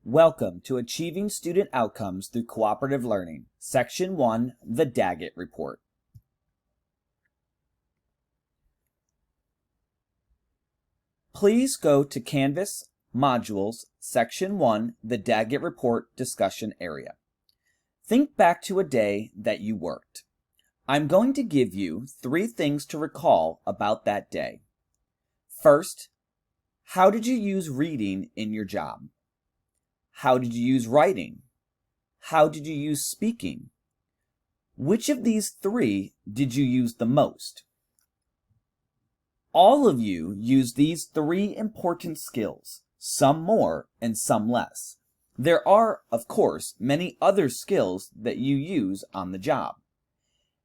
Welcome to Achieving Student Outcomes Through Cooperative Learning, Section 1, the Daggett Report. Please go to Canvas, Modules, Section 1, the Daggett Report discussion area. Think back to a day that you worked. I'm going to give you 3 things to recall about that day. First, how did you use reading in your job? How did you use writing? How did you use speaking? Which of these 3 did you use the most? All of you use these 3 important skills, some more and some less. There are, of course, many other skills that you use on the job.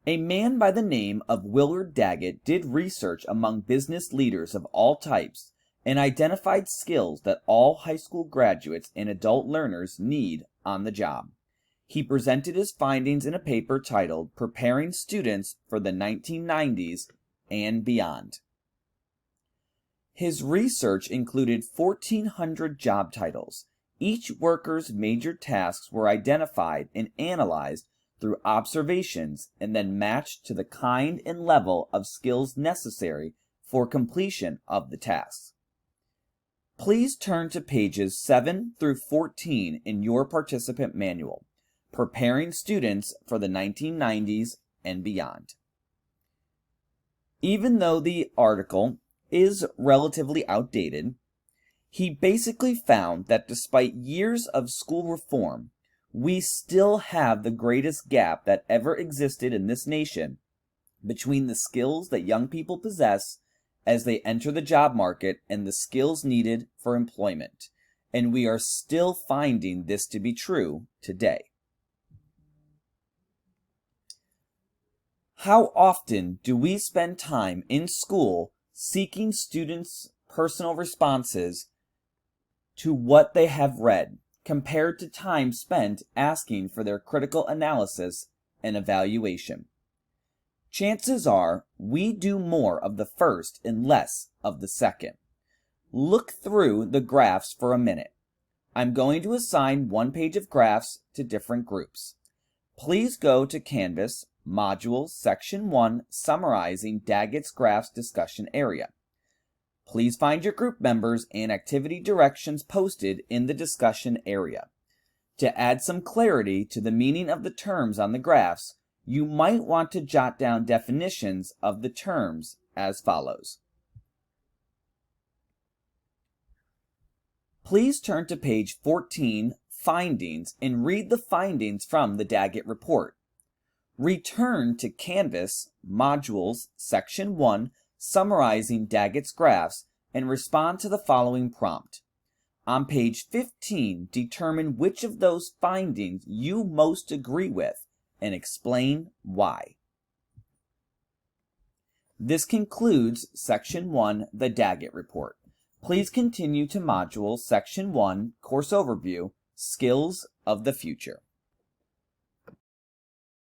A man by the name of Willard Daggett did research among business leaders of all types and identified skills that all high school graduates and adult learners need on the job. He presented his findings in a paper titled Preparing Students for the 1990s and Beyond. His research included 1,400 job titles. Each worker's major tasks were identified and analyzed through observations and then matched to the kind and level of skills necessary for completion of the tasks. Please turn to pages 7 through 14 in your participant manual, Preparing Students for the 1990s and Beyond. Even though the article is relatively outdated, he basically found that despite years of school reform, we still have the greatest gap that ever existed in this nation between the skills that young people possess as they enter the job market and the skills needed for employment, and we are still finding this to be true today. How often do we spend time in school seeking students' personal responses to what they have read, compared to time spent asking for their critical analysis and evaluation? Chances are we do more of the first and less of the second. Look through the graphs for a minute. I'm going to assign one page of graphs to different groups. Please go to Canvas, Modules, Section 1, Summarizing Daggett's Graphs discussion area. Please find your group members and activity directions posted in the discussion area. To add some clarity to the meaning of the terms on the graphs, you might want to jot down definitions of the terms as follows. Please turn to page 14, Findings, and read the findings from the Daggett Report. Return to Canvas, Modules, Section 1, Summarizing Daggett's Graphs, and respond to the following prompt. On page 15, determine which of those findings you most agree with and explain why. This concludes Section 1, the Daggett Report. Please continue to Module Section 1, Course Overview, Skills of the Future.